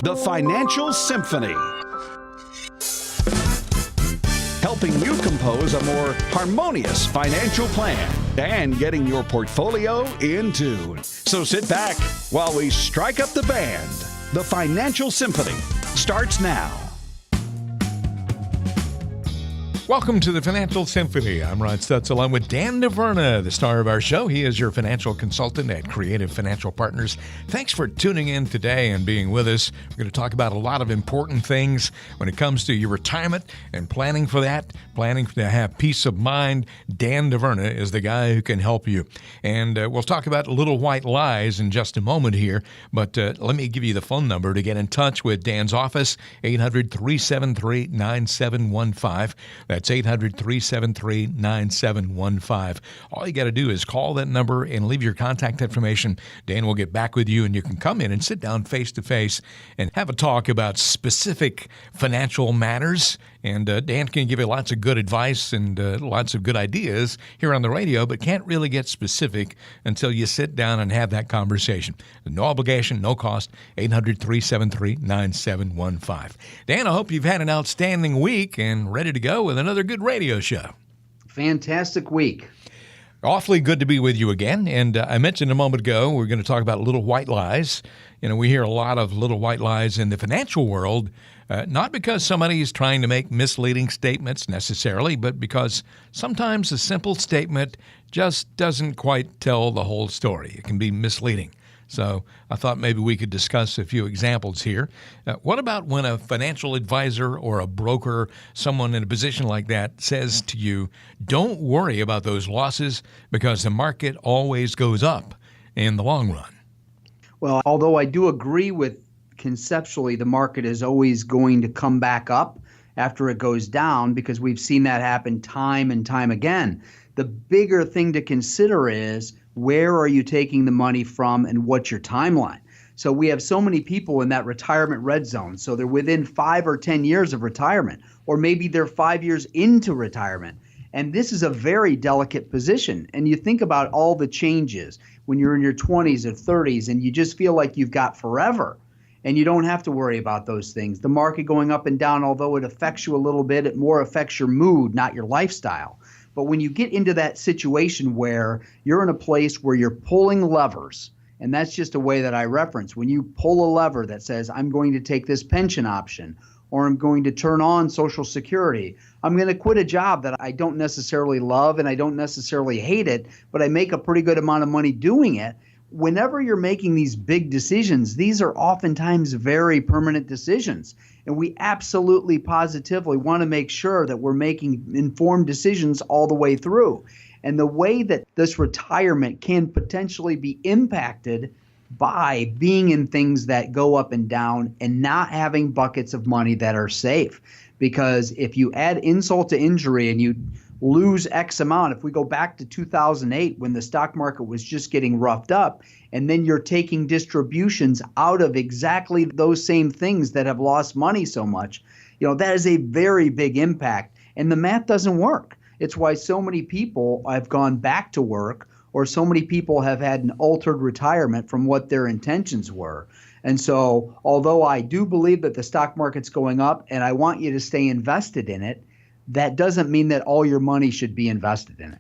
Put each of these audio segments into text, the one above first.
The Financial Symphony. Helping you compose a more harmonious financial plan and getting your portfolio in tune. So sit back while we strike up the band. The Financial Symphony starts now. Welcome to the Financial Symphony. I'm Ron Stutz along with Dan DeVerna, the star of our show. He is your financial consultant at Creative Financial Partners. Thanks for tuning in today and being with us. We're going to talk about a lot of important things when it comes to your retirement and planning for that, planning to have peace of mind. Dan DeVerna is the guy who can help you. And we'll talk about little white lies in just a moment here. But let me give you the phone number to get in touch with Dan's office, 800-373-9715. That's 800-373-9715. All you got to do is call that number and leave your contact information. Dan will get back with you, and you can come in and sit down face-to-face and have a talk about specific financial matters. And Dan can give you lots of good advice and lots of good ideas here on the radio, but can't really get specific until you sit down and have that conversation. No obligation, no cost, 800-373-9715. Dan, I hope you've had an outstanding week and ready to go with another good radio show. Fantastic week. Awfully good to be with you again. And I mentioned a moment ago, we're going to talk about little white lies. You know, we hear a lot of little white lies in the financial world, not because somebody is trying to make misleading statements necessarily, but because sometimes a simple statement just doesn't quite tell the whole story. It can be misleading. So I thought maybe we could discuss a few examples here. What about when a financial advisor or a broker, someone in a position like that, says to you, don't worry about those losses because the market always goes up in the long run? Well, although I do agree with conceptually the market is always going to come back up after it goes down, because we've seen that happen time and time again. The bigger thing to consider is, where are you taking the money from and what's your timeline? So we have so many people in that retirement red zone. So they're within 5 or 10 years of retirement, or maybe they're 5 years into retirement. And this is a very delicate position. And you think about all the changes when you're in your 20s or 30s and you just feel like you've got forever. And you don't have to worry about those things. The market going up and down, although it affects you a little bit, it more affects your mood, not your lifestyle. But when you get into that situation where you're in a place where you're pulling levers, and that's just a way that I reference, when you pull a lever that says, I'm going to take this pension option, or I'm going to turn on Social Security, I'm going to quit a job that I don't necessarily love and I don't necessarily hate it, but I make a pretty good amount of money doing it. Whenever you're making these big decisions, these are oftentimes very permanent decisions. And we absolutely positively want to make sure that we're making informed decisions all the way through. And the way that this retirement can potentially be impacted by being in things that go up and down and not having buckets of money that are safe. Because if you add insult to injury and you lose X amount, if we go back to 2008 when the stock market was just getting roughed up, and then you're taking distributions out of exactly those same things that have lost money so much, that is a very big impact. And the math doesn't work. It's why so many people have gone back to work, or so many people have had an altered retirement from what their intentions were. And so, although I do believe that the stock market's going up and I want you to stay invested in it, that doesn't mean that all your money should be invested in it.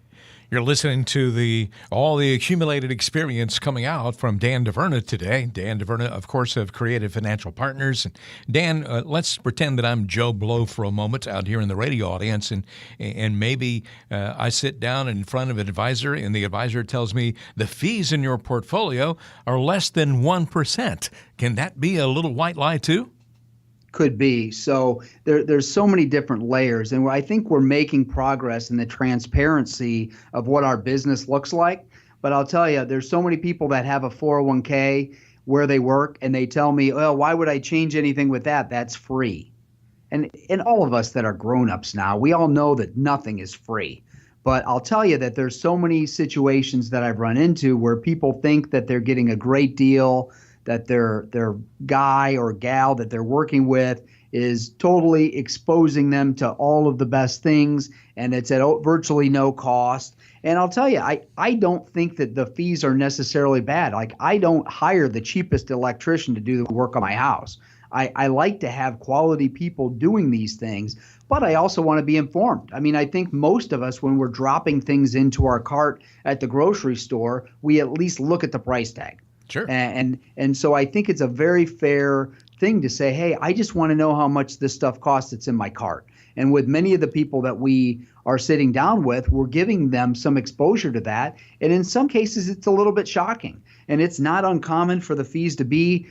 You're listening to all the accumulated experience coming out from Dan DeVerna today. Dan DeVerna, of course, of Creative Financial Partners. And Dan, let's pretend that I'm Joe Blow for a moment out here in the radio audience, and maybe I sit down in front of an advisor, and the advisor tells me the fees in your portfolio are less than 1%. Can that be a little white lie too? Could be. So there's so many different layers. And I think we're making progress in the transparency of what our business looks like. But I'll tell you, there's so many people that have a 401k where they work, and they tell me, well, why would I change anything with that? That's free. And all of us that are grown-ups now, we all know that nothing is free. But I'll tell you that there's so many situations that I've run into where people think that they're getting a great deal, that their guy or gal that they're working with is totally exposing them to all of the best things, and it's at virtually no cost. And I'll tell you, I don't think that the fees are necessarily bad. Like, I don't hire the cheapest electrician to do the work on my house. I like to have quality people doing these things, but I also want to be informed. I mean, I think most of us, when we're dropping things into our cart at the grocery store, we at least look at the price tag. Sure. And so I think it's a very fair thing to say, hey, I just want to know how much this stuff costs that's in my cart. And with many of the people that we are sitting down with, we're giving them some exposure to that. And in some cases, it's a little bit shocking. And it's not uncommon for the fees to be,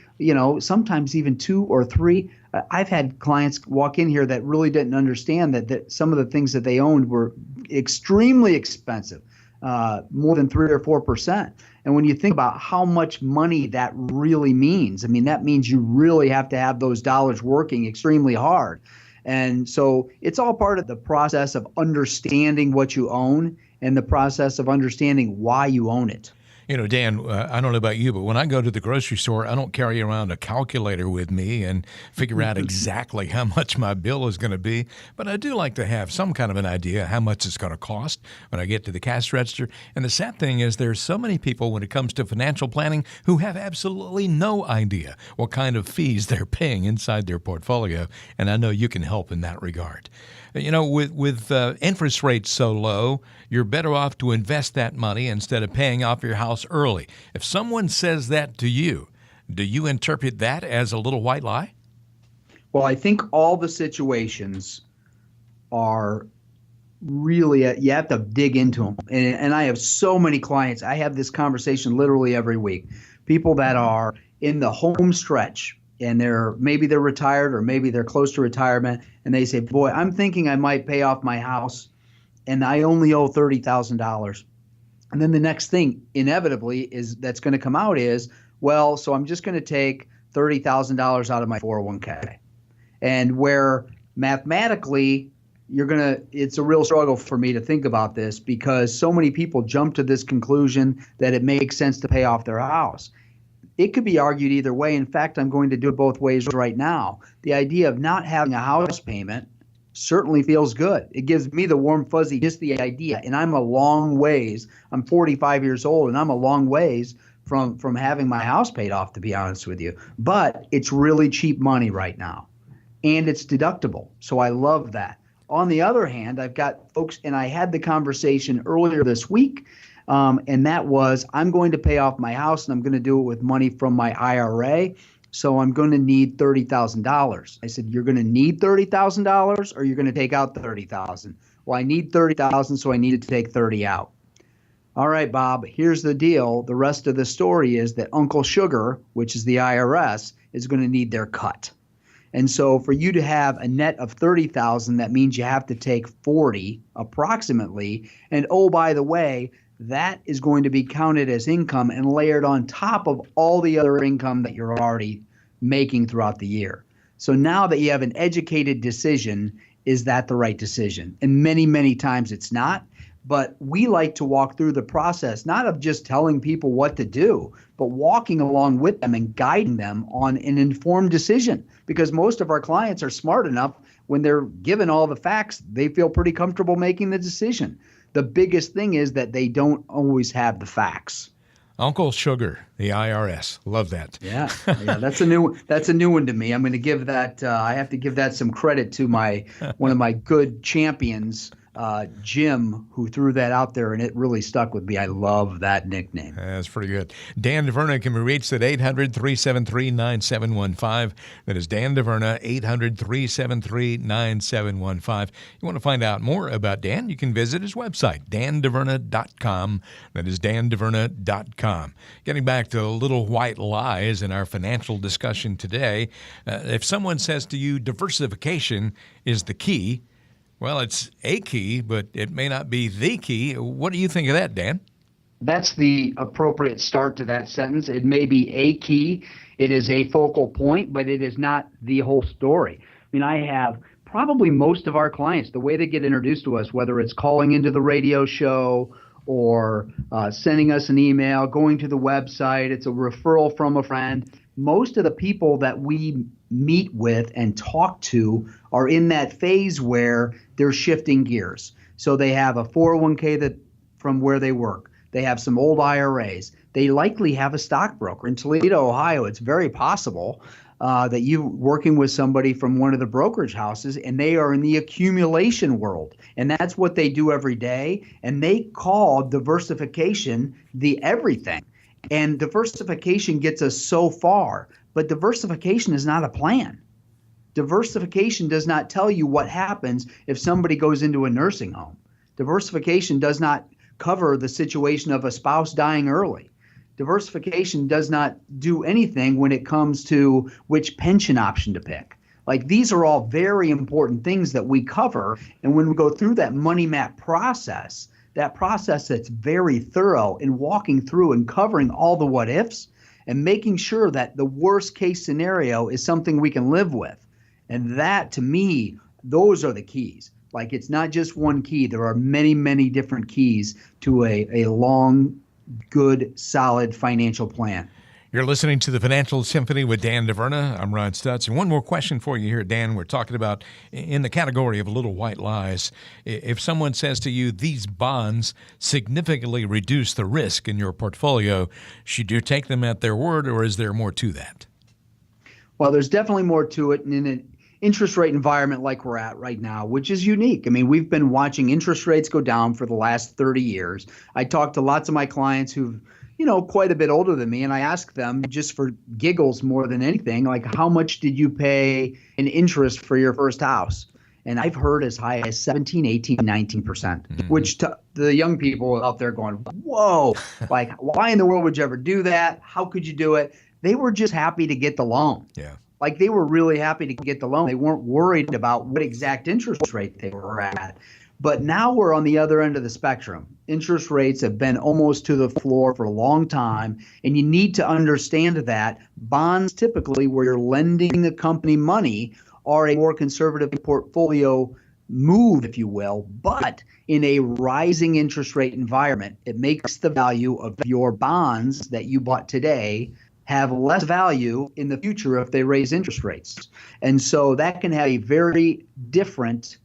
sometimes even 2 or 3. I've had clients walk in here that really didn't understand that some of the things that they owned were extremely expensive, more than 3 or 4%. And when you think about how much money that really means, I mean, that means you really have to have those dollars working extremely hard. And so it's all part of the process of understanding what you own and the process of understanding why you own it. Dan, I don't know about you, but when I go to the grocery store, I don't carry around a calculator with me and figure out exactly how much my bill is going to be. But I do like to have some kind of an idea how much it's going to cost when I get to the cash register. And the sad thing is there's so many people when it comes to financial planning who have absolutely no idea what kind of fees they're paying inside their portfolio. And I know you can help in that regard. With interest rates so low, you're better off to invest that money instead of paying off your house early. If someone says that to you, do you interpret that as a little white lie? Well, I think all the situations are really, you have to dig into them. And I have so many clients. I have this conversation literally every week. People that are in the home stretch, and maybe they're retired or maybe they're close to retirement, and they say, boy, I'm thinking I might pay off my house and I only owe $30,000. And then the next thing inevitably is that's going to come out is, well, so I'm just going to take $30,000 out of my 401k. And where mathematically it's a real struggle for me to think about this, because so many people jump to this conclusion that it makes sense to pay off their house. It could be argued either way. In fact, I'm going to do it both ways right now. The idea of not having a house payment certainly feels good. It gives me the warm fuzzy, just the idea. And I'm 45 years old, and I'm a long ways from having my house paid off, to be honest with you. But it's really cheap money right now, and it's deductible. So I love that. On the other hand, I've got folks, and I had the conversation earlier this week, and that was, I'm going to pay off my house, and I'm going to do it with money from my IRA. So I'm going to need $30,000. I said, you're going to need $30,000, or you're going to take out $30,000? Well, I need $30,000, so I needed to take 30 out. All right, Bob, here's the deal. The rest of the story is that Uncle Sugar, which is the IRS, is going to need their cut. And so for you to have a net of $30,000, that means you have to take 40 approximately. And oh, by the way, that is going to be counted as income and layered on top of all the other income that you're already making throughout the year. So now that you have an educated decision, is that the right decision? And many, many times it's not. But we like to walk through the process, not of just telling people what to do, but walking along with them and guiding them on an informed decision. Because most of our clients are smart enough, when they're given all the facts, they feel pretty comfortable making the decision. The biggest thing is that they don't always have the facts. Uncle Sugar, the IRS. Love that. Yeah, that's a new one to me. I'm going to give that. I have to give that some credit to one of my good champions, Jim, who threw that out there, and it really stuck with me. I love that nickname. That's pretty good. Dan DeVerna can be reached at 800-373-9715. That is Dan DeVerna, 800-373-9715. You want to find out more about Dan, you can visit his website, dandeverna.com. That is dandeverna.com. Getting back to little white lies in our financial discussion today, if someone says to you diversification is the key, well, it's a key, but it may not be the key. What do you think of that, Dan? That's the appropriate start to that sentence. It may be a key. It is a focal point, but it is not the whole story. I mean, I have probably most of our clients, the way they get introduced to us, whether it's calling into the radio show or sending us an email, going to the website, it's a referral from a friend. Most of the people that we meet with and talk to are in that phase where they're shifting gears. So they have a 401k that from where they work. They have some old IRAs. They likely have a stockbroker. In Toledo, Ohio, it's very possible that you're working with somebody from one of the brokerage houses and they are in the accumulation world. And that's what they do every day. And they call diversification the everything. And diversification gets us so far, but diversification is not a plan. Diversification does not tell you what happens if somebody goes into a nursing home. Diversification does not cover the situation of a spouse dying early. Diversification does not do anything when it comes to which pension option to pick. Like, these are all very important things that we cover. And when we go through that money map process, that process that's very thorough in walking through and covering all the what ifs and making sure that the worst case scenario is something we can live with. And that, to me, those are the keys. Like, it's not just one key. There are many, many different keys to a long, good, solid financial plan. You're listening to the Financial Symphony with Dan DeVerna. I'm Ron Stutz. And one more question for you here, Dan. We're talking about in the category of little white lies. If someone says to you, these bonds significantly reduce the risk in your portfolio, should you take them at their word, or is there more to that? Well, there's definitely more to it. And in an interest rate environment like we're at right now, which is unique. I mean, we've been watching interest rates go down for the last 30 years. I talked to lots of my clients who've, quite a bit older than me, and I ask them, just for giggles more than anything, like, how much did you pay in interest for your first house? And I've heard as high as 17, 18, 19%, which to the young people out there going, whoa, like, why in the world would you ever do that? How could you do it? They were just happy to get the loan. Yeah. Like, they were really happy to get the loan. They weren't worried about what exact interest rate they were at. But now we're on the other end of the spectrum. Interest rates have been almost to the floor for a long time. And you need to understand that bonds, typically, where you're lending the company money, are a more conservative portfolio move, if you will. But in a rising interest rate environment, it makes the value of your bonds that you bought today have less value in the future if they raise interest rates. And so that can have a very different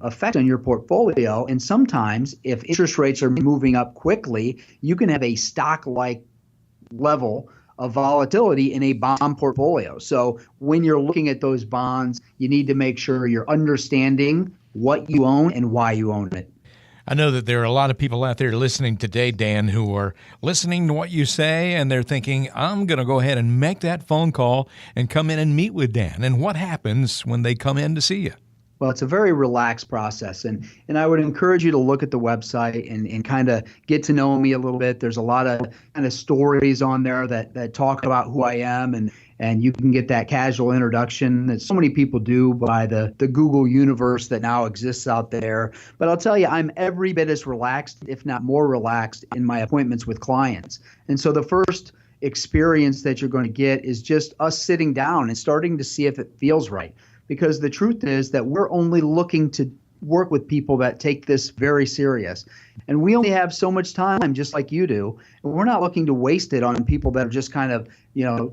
effect on your portfolio. And sometimes if interest rates are moving up quickly, you can have a stock-like level of volatility in a bond portfolio. So when you're looking at those bonds, you need to make sure you're understanding what you own and why you own it. I know that there are a lot of people out there listening today, Dan, who are listening to what you say, and they're thinking, I'm going to go ahead and make that phone call and come in and meet with Dan. And what happens when they come in to see you? Well, it's a very relaxed process, and I would encourage you to look at the website and kind of get to know me a little bit. There's a lot of kind of stories on there that talk about who I am, and you can get that casual introduction that so many people do by the Google universe that now exists out there. But I'll tell you, I'm every bit as relaxed, if not more relaxed, in my appointments with clients. And so the first experience that you're going to get is just us sitting down and starting to see if it feels right. Because the truth is that we're only looking to work with people that take this very serious. And we only have so much time, just like you do. And we're not looking to waste it on people that are just kind of,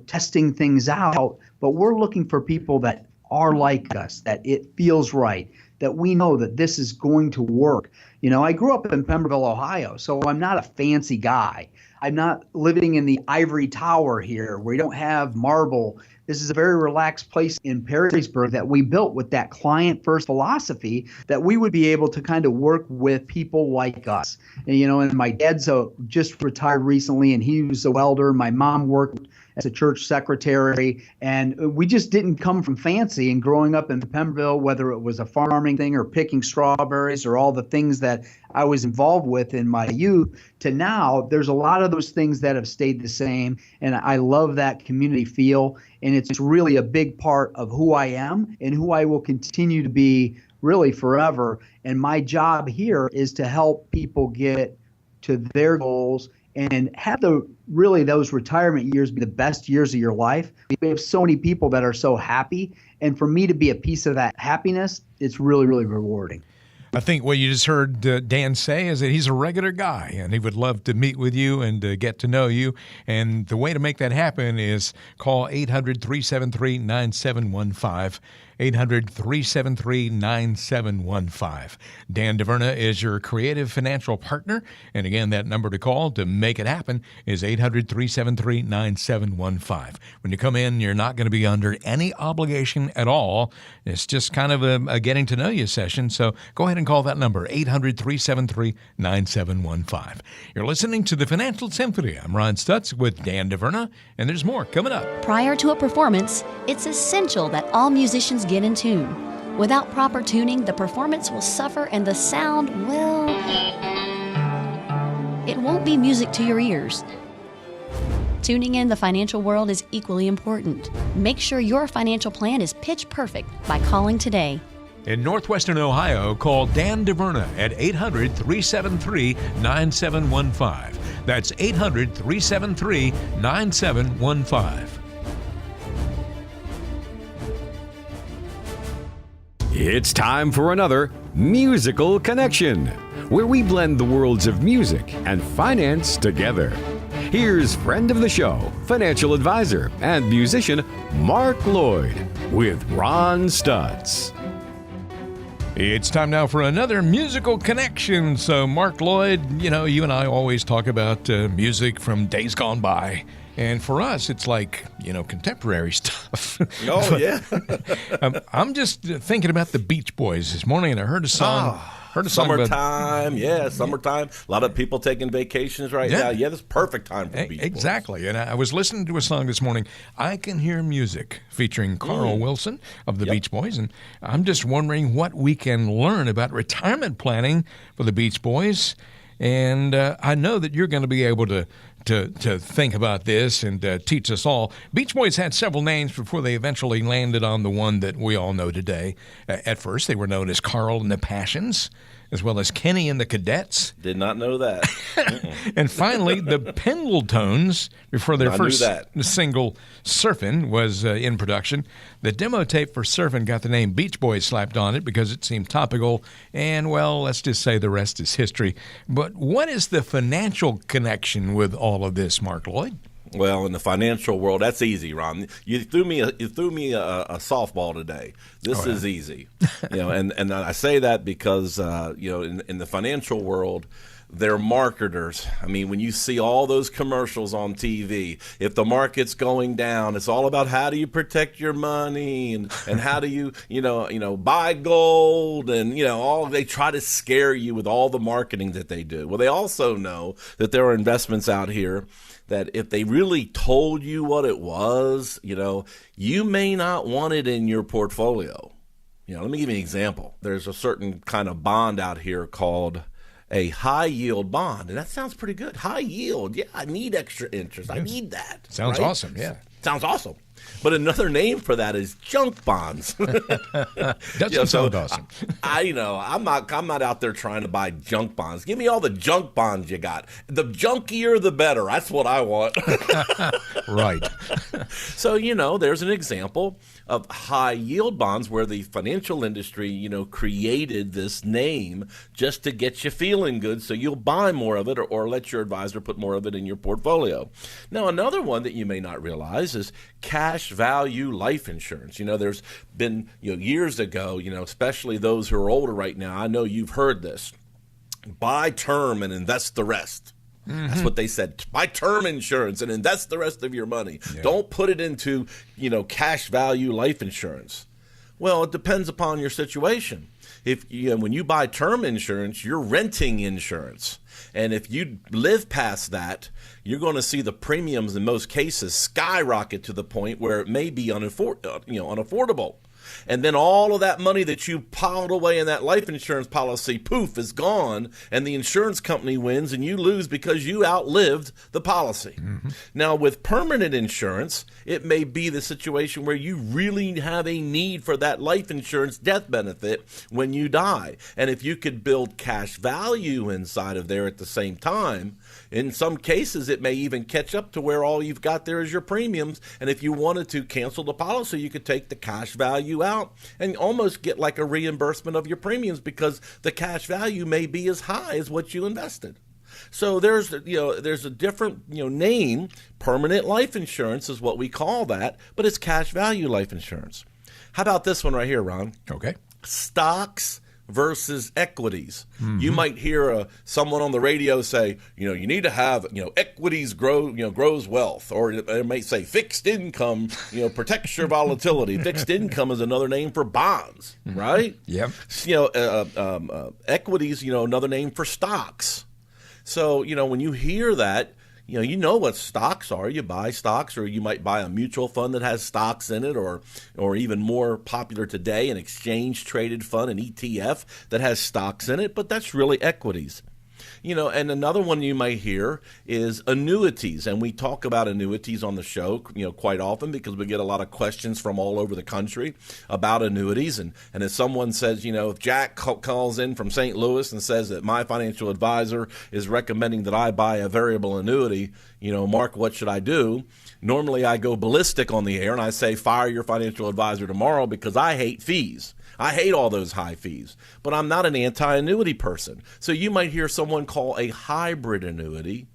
testing things out. But we're looking for people that are like us, that it feels right, that we know that this is going to work. I grew up in Pemberville, Ohio, so I'm not a fancy guy. I'm not living in the ivory tower here where we don't have marble. This is a very relaxed place in Perrysburg that we built with that client-first philosophy that we would be able to kind of work with people like us. And my dad's just retired recently, and he was a welder. My mom worked as a church secretary, and we just didn't come from fancy. And growing up in Pemberville, whether it was a farming thing or picking strawberries or all the things that I was involved with in my youth, to now, there's a lot of those things that have stayed the same. And I love that community feel. And it's really a big part of who I am and who I will continue to be really forever. And my job here is to help people get to their goals and have those retirement years be the best years of your life. We have so many people that are so happy. And for me to be a piece of that happiness, it's really, really rewarding. I think what you just heard Dan say is that he's a regular guy, and he would love to meet with you and get to know you. And the way to make that happen is call 800-373-9715. 800-373-9715. Dan DeVerna is your creative financial partner. And again, that number to call to make it happen is 800-373-9715. When you come in, you're not going to be under any obligation at all. It's just kind of a getting to know you session. So go ahead and call that number, 800-373-9715. You're listening to the Financial Symphony. I'm Ron Stutz with Dan DeVerna, and there's more coming up. Prior to a performance, it's essential that all musicians get in tune. Without proper tuning, the performance will suffer and the sound, well, it won't be music to your ears. Tuning in the financial world is equally important. Make sure your financial plan is pitch perfect by calling today. In Northwestern Ohio, call Dan DeVerna at 800-373-9715. That's 800-373-9715. It's time for another Musical Connection, where we blend the worlds of music and finance together. Here's friend of the show, financial advisor and musician Mark Lloyd with Ron Stutz. It's time now for another musical connection. So, Mark Lloyd, you and I always talk about music from days gone by. And for us, it's like, contemporary stuff. Oh, yeah. I'm just thinking about the Beach Boys this morning, and I heard a song. Summertime, summertime. A lot of people taking vacations right now. Yeah, this is perfect time for Beach Boys. Exactly. And I was listening to a song this morning, I Can Hear Music, featuring Carl Wilson of the Beach Boys. And I'm just wondering what we can learn about retirement planning for the Beach Boys. And I know that you're going to be able to think about this and teach us all. Beach Boys had several names before they eventually landed on the one that we all know today. At first, they were known as Carl and the Passions, as well as Kenny and the Cadets. Did not know that. And finally, the Pendletones, before their first single, Surfin', was in production. The demo tape for Surfin' got the name Beach Boys slapped on it because it seemed topical. And, well, let's just say the rest is history. But what is the financial connection with all of this, Mark Lloyd? Well, in the financial world, that's easy, Ron. You threw me a softball today. This is easy, and I say that because in the financial world, they're marketers. I mean, when you see all those commercials on TV, if the market's going down, it's all about how do you protect your money and how do you buy gold and all. They try to scare you with all the marketing that they do. Well, they also know that there are investments out here that if they really told you what it was, you may not want it in your portfolio. Let me give you an example. There's a certain kind of bond out here called a high yield bond, and that sounds pretty good. High yield, yeah, I need extra interest. I need that. Sounds awesome, yeah. Sounds awesome. But another name for that is junk bonds. Doesn't sound awesome. I'm not out there trying to buy junk bonds. Give me all the junk bonds you got. The junkier, the better. That's what I want. Right. So, there's an example of high yield bonds where the financial industry, created this name just to get you feeling good so you'll buy more of it or let your advisor put more of it in your portfolio. Now, another one that you may not realize is cash value life insurance. There's been, years ago, especially those who are older right now, I know you've heard this. Buy term and invest the rest. Mm-hmm. That's what they said. Buy term insurance and invest the rest of your money. Yeah. Don't put it into, cash value life insurance. Well, it depends upon your situation. If when you buy term insurance, you're renting insurance. And if you live past that, you're going to see the premiums in most cases skyrocket to the point where it may be unaffordable. And then all of that money that you piled away in that life insurance policy, poof, is gone, and the insurance company wins and you lose because you outlived the policy. Mm-hmm. Now, with permanent insurance, it may be the situation where you really have a need for that life insurance death benefit when you die. And if you could build cash value inside of there at the same time, in some cases, it may even catch up to where all you've got there is your premiums. And if you wanted to cancel the policy, you could take the cash value out and almost get like a reimbursement of your premiums because the cash value may be as high as what you invested. So there's a different name. Permanent life insurance is what we call that, but it's cash value life insurance. How about this one right here, Ron? Okay. Stocks versus equities. You might hear someone on the radio say, you need to have, equities grows wealth, or they may say fixed income, protects your volatility. Fixed income is another name for bonds, right? Yep. Equities, another name for stocks. So, when you hear that, you know what stocks are. You buy stocks, or you might buy a mutual fund that has stocks in it, or even more popular today, an exchange-traded fund, an ETF that has stocks in it, but that's really equities. And another one you might hear is annuities, and we talk about annuities on the show, quite often because we get a lot of questions from all over the country about annuities. And if someone says, if Jack calls in from St. Louis and says that my financial advisor is recommending that I buy a variable annuity, Mark, what should I do? Normally I go ballistic on the air and I say, fire your financial advisor tomorrow, because I hate fees. I hate all those high fees, but I'm not an anti-annuity person. So you might hear someone call a hybrid annuity.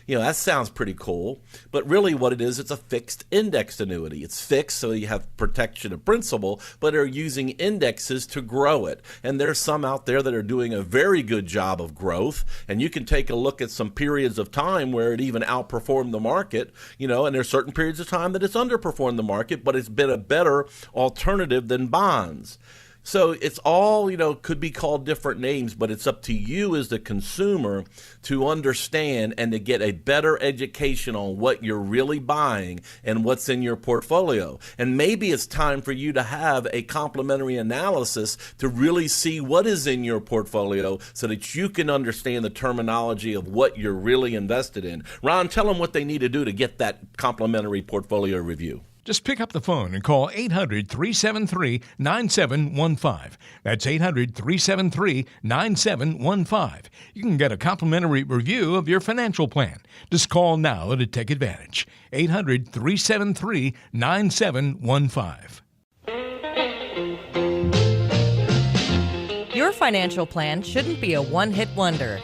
That sounds pretty cool, but really what it is, it's a fixed indexed annuity. It's fixed, so you have protection of principal, but are using indexes to grow it. And there's some out there that are doing a very good job of growth, and you can take a look at some periods of time where it even outperformed the market, and there's certain periods of time that it's underperformed the market, but it's been a better alternative than bonds. So it's all, could be called different names, but it's up to you as the consumer to understand and to get a better education on what you're really buying and what's in your portfolio. And maybe it's time for you to have a complementary analysis to really see what is in your portfolio so that you can understand the terminology of what you're really invested in. Ron, tell them what they need to do to get that complementary portfolio review. Just pick up the phone and call 800-373-9715. That's 800-373-9715. You can get a complimentary review of your financial plan. Just call now to take advantage. 800-373-9715. Your financial plan shouldn't be a one-hit wonder.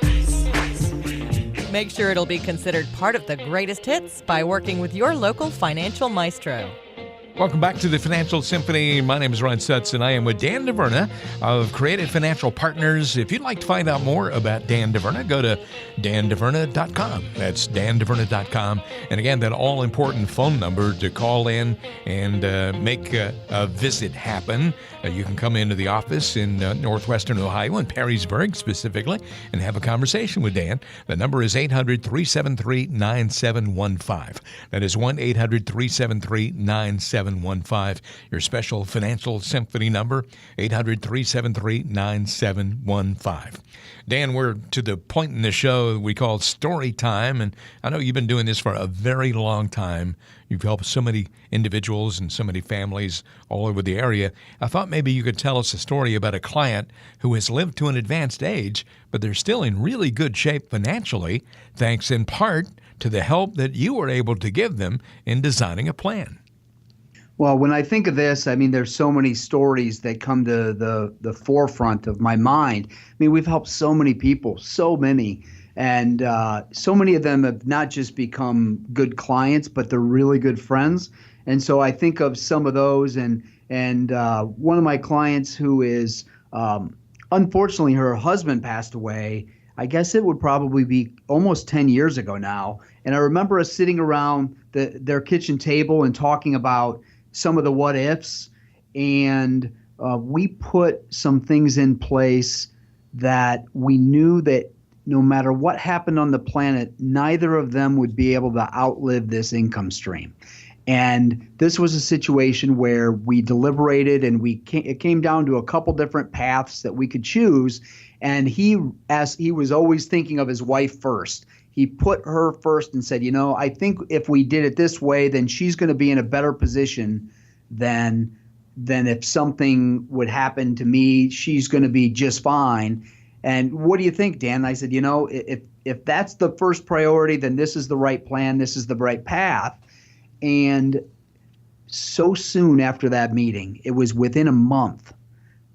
Make sure it'll be considered part of the greatest hits by working with your local financial maestro. Welcome back to the Financial Symphony. My name is Ron Stutz, and I am with Dan DeVerna of Creative Financial Partners. If you'd like to find out more about Dan DeVerna, go to dandeverna.com. That's dandeverna.com. And again, that all-important phone number to call in and make a visit happen. You can come into the office in northwestern Ohio, in Perrysburg specifically, and have a conversation with Dan. The number is 800-373-9715. That is 1-800-373-9715. Your special Financial Symphony number, 800-373-9715. Dan, we're to the point in the show we call story time, and I know you've been doing this for a very long time. You've helped so many individuals and so many families all over the area. I thought maybe you could tell us a story about a client who has lived to an advanced age, but they're still in really good shape financially, thanks in part to the help that you were able to give them in designing a plan. Well, when I think of this, there's so many stories that come to the forefront of my mind. We've helped so many people, so many. And so many of them have not just become good clients, but they're really good friends. And so I think of some of those. And one of my clients who is, unfortunately, her husband passed away. I guess it would probably be almost 10 years ago now. And I remember us sitting around their kitchen table and talking about some of the what ifs. And we put some things in place that we knew that no matter what happened on the planet, neither of them would be able to outlive this income stream. And this was a situation where we deliberated, and it came down to a couple different paths that we could choose. And he was always thinking of his wife first. He put her first and said, I think if we did it this way, then she's going to be in a better position than if something would happen to me. She's going to be just fine. And what do you think, Dan? I said, if that's the first priority, then this is the right plan. This is the right path. And so soon after that meeting, it was within a month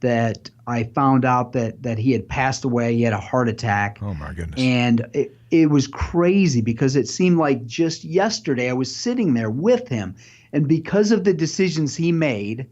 that I found out that he had passed away. He had a heart attack. Oh, my goodness. And it was crazy because it seemed like just yesterday I was sitting there with him. And because of the decisions he made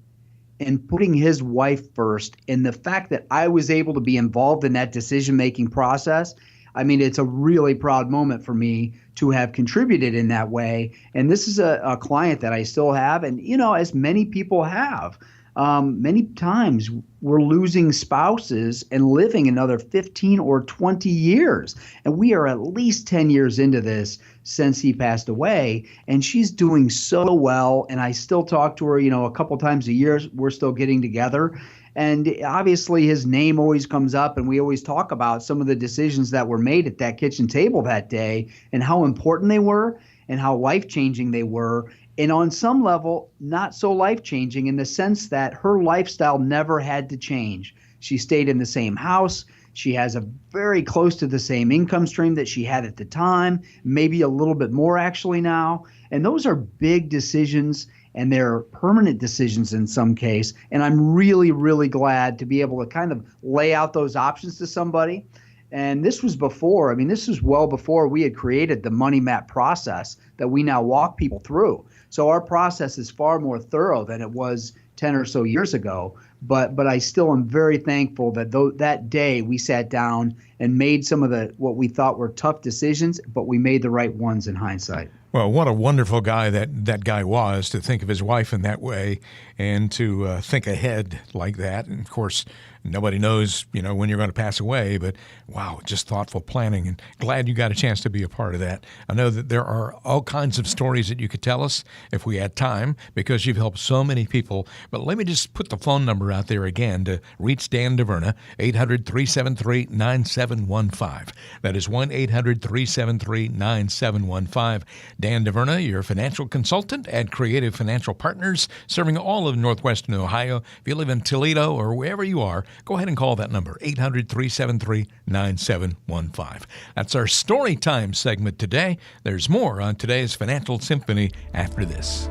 and putting his wife first. And the fact that I was able to be involved in that decision-making process, I mean, it's a really proud moment for me to have contributed in that way. And this is a client that I still have. And, as many people have, many times we're losing spouses and living another 15 or 20 years. And we are at least 10 years into this since he passed away. And she's doing so well. And I still talk to her, a couple times a year. We're still getting together. And obviously his name always comes up, and we always talk about some of the decisions that were made at that kitchen table that day and how important they were and how life-changing they were. And on some level, not so life-changing in the sense that her lifestyle never had to change. She stayed in the same house. She has a very close to the same income stream that she had at the time, maybe a little bit more actually now. And those are big decisions, and they're permanent decisions in some case. And I'm really, really glad to be able to kind of lay out those options to somebody. And this was this was well before we had created the money map process that we now walk people through. So our process is far more thorough than it was 10 or so years ago. But I still am very thankful that that day we sat down and made some of what we thought were tough decisions, but we made the right ones in hindsight. Well, what a wonderful guy that guy was, to think of his wife in that way and to think ahead like that. And, of course, nobody knows, when you're going to pass away, but wow, just thoughtful planning, and glad you got a chance to be a part of that. I know that there are all kinds of stories that you could tell us if we had time, because you've helped so many people. But let me just put the phone number out there again to reach Dan DeVerna, 800-373-9715. That is 1-800-373-9715. Dan DeVerna, your financial consultant at Creative Financial Partners, serving all of Northwestern Ohio. If you live in Toledo or wherever you are, go ahead and call that number, 800-373-9715. That's our story time segment today. There's more on today's Financial Symphony after this.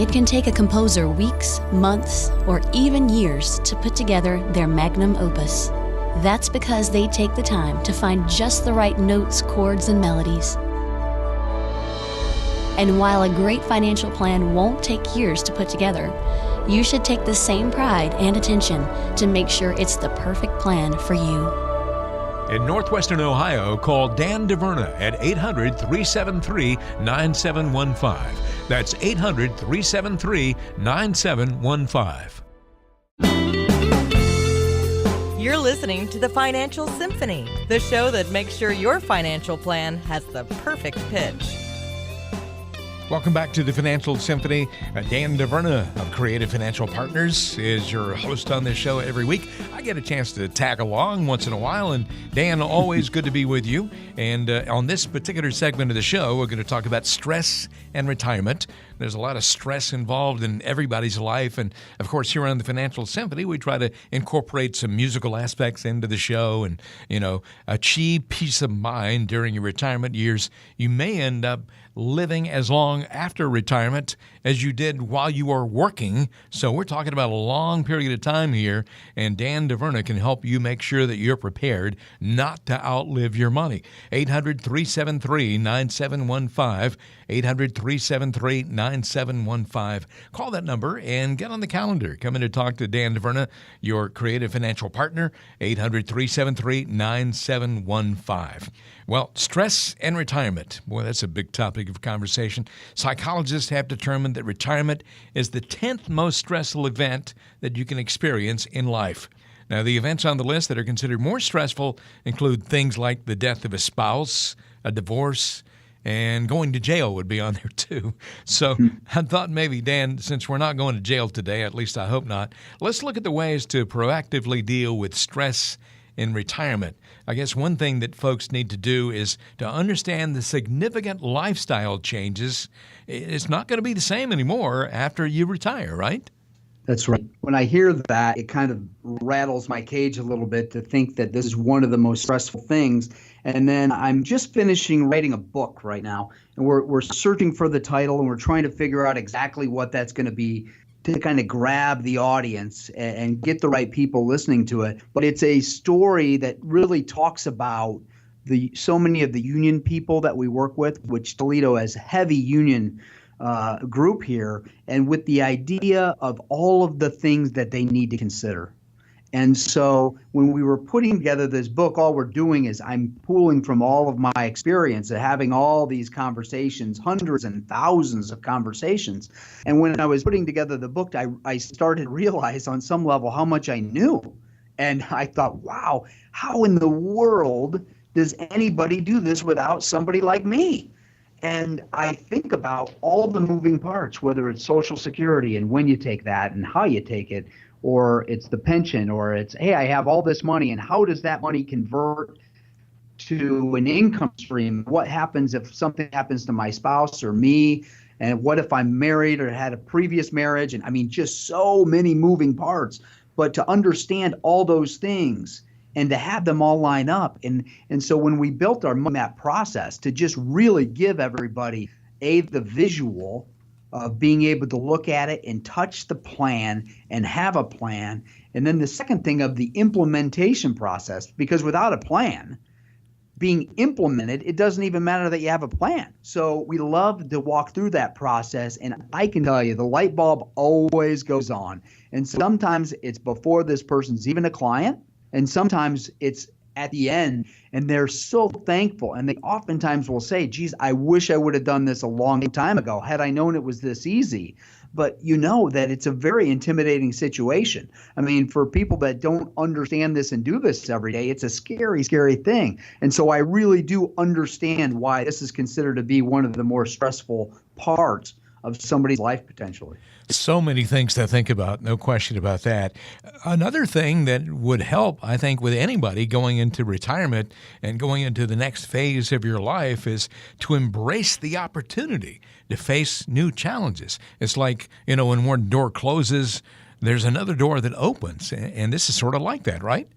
It can take a composer weeks, months, or even years to put together their magnum opus. That's because they take the time to find just the right notes, chords, and melodies. And while a great financial plan won't take years to put together, you should take the same pride and attention to make sure it's the perfect plan for you. In Northwestern Ohio, call Dan DeVerna at 800-373-9715. That's 800-373-9715. You're listening to the Financial Symphony, the show that makes sure your financial plan has the perfect pitch. Welcome back to the Financial Symphony. Dan DeVerna of Creative Financial Partners is your host on this show every week. I get a chance to tag along once in a while, and Dan, always good to be with you. And on this particular segment of the show, we're going to talk about stress and retirement. There's a lot of stress involved in everybody's life. And, of course, here on the Financial Symphony, we try to incorporate some musical aspects into the show and, achieve peace of mind during your retirement years. You may end up living as long after retirement as you did while you were working. So we're talking about a long period of time here, and Dan DeVerna can help you make sure that you're prepared not to outlive your money. 800-373-9715, 800-373-9715. Call that number and get on the calendar. Come in to talk to Dan DeVerna, your creative financial partner, 800-373-9715. Well, stress and retirement. Boy, that's a big topic of conversation. Psychologists have determined that retirement is the 10th most stressful event that you can experience in life. Now, the events on the list that are considered more stressful include things like the death of a spouse, a divorce, and going to jail would be on there too. So I thought maybe, Dan, since we're not going to jail today, at least I hope not, let's look at the ways to proactively deal with stress in retirement. I guess one thing that folks need to do is to understand the significant lifestyle changes. It's not going to be the same anymore after you retire, right? That's right. When I hear that, it kind of rattles my cage a little bit to think that this is one of the most stressful things. And then I'm just finishing writing a book right now, and we're searching for the title, and we're trying to figure out exactly what that's going to be to kind of grab the audience and get the right people listening to it. But it's a story that really talks about so many of the union people that we work with, which Toledo has heavy union group here, and with the idea of all of the things that they need to consider. And so when we were putting together this book, all we're doing is I'm pulling from all of my experience of having all these conversations, hundreds and thousands of conversations. And when I was putting together the book, I started to realize on some level how much I knew. And I thought, wow, how in the world does anybody do this without somebody like me? And I think about all the moving parts, whether it's Social Security and when you take that and how you take it, or it's the pension, or it's, hey, I have all this money, and how does that money convert to an income stream? What happens if something happens to my spouse or me? And what if I'm married or had a previous marriage? And I mean, just so many moving parts. But to understand all those things and to have them all line up. And so when we built our map process to just really give everybody, the visual of being able to look at it and touch the plan and have a plan. And then the second thing of the implementation process, because without a plan being implemented, it doesn't even matter that you have a plan. So we love to walk through that process. And I can tell you the light bulb always goes on. And sometimes it's before this person's even a client. And sometimes it's at the end, and they're so thankful. And they oftentimes will say, geez, I wish I would have done this a long time ago had I known it was this easy. But you know that it's a very intimidating situation. I mean, for people that don't understand this and do this every day, it's a scary, scary thing. And so I really do understand why this is considered to be one of the more stressful parts of somebody's life potentially. So many things to think about, no question about that. Another thing that would help, I think, with anybody going into retirement and going into the next phase of your life is to embrace the opportunity to face new challenges. It's like, when one door closes, there's another door that opens. And this is sort of like that, right?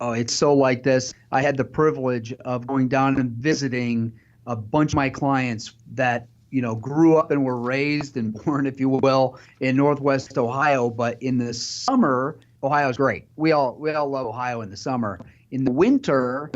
Oh, it's so like this. I had the privilege of going down and visiting a bunch of my clients that grew up and were raised and born, if you will, in Northwest Ohio. But in the summer, Ohio's great. We all love Ohio in the summer. In the winter,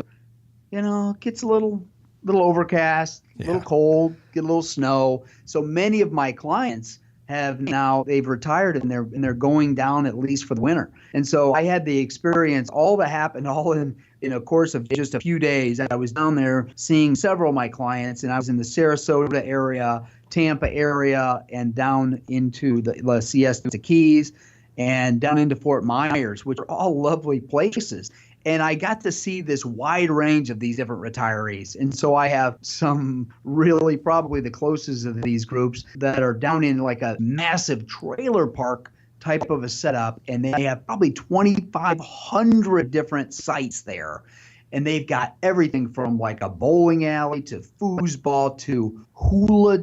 it gets a little overcast, a little cold, get a little snow. So many of my clients they've retired and they're going down at least for the winter. And so I had the experience, all that happened all in a course of just a few days. I was down there seeing several of my clients, and I was in the Sarasota area, Tampa area, and down into the Siesta Keys and down into Fort Myers, which are all lovely places. And I got to see this wide range of these different retirees. And so I have some really probably the closest of these groups that are down in like a massive trailer park type of a setup. And they have probably 2,500 different sites there. And they've got everything from like a bowling alley to foosball to hula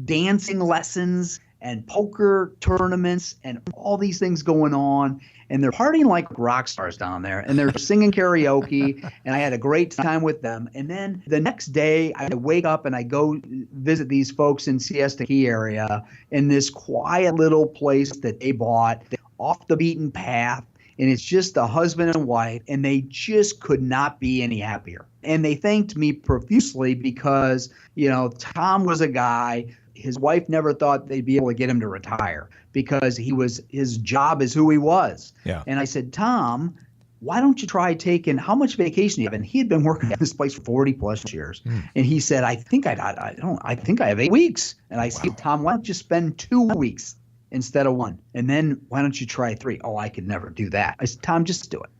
dancing lessons and poker tournaments and all these things going on. And they're partying like rock stars down there, and they're singing karaoke, and I had a great time with them. And then the next day I wake up and I go visit these folks in Siesta Key area in this quiet little place that they bought off the beaten path. And it's just a husband and wife, and they just could not be any happier. And they thanked me profusely because, Tom was a guy, his wife never thought they'd be able to get him to retire because his job is who he was. Yeah. And I said, Tom, why don't you try taking, how much vacation do you have? And he had been working at this place for 40 plus years. And he said, I think I have 8 weeks. And I said, Tom, why don't you spend 2 weeks instead of 1? And then why don't you try 3? Oh, I could never do that. I said, Tom, just do it.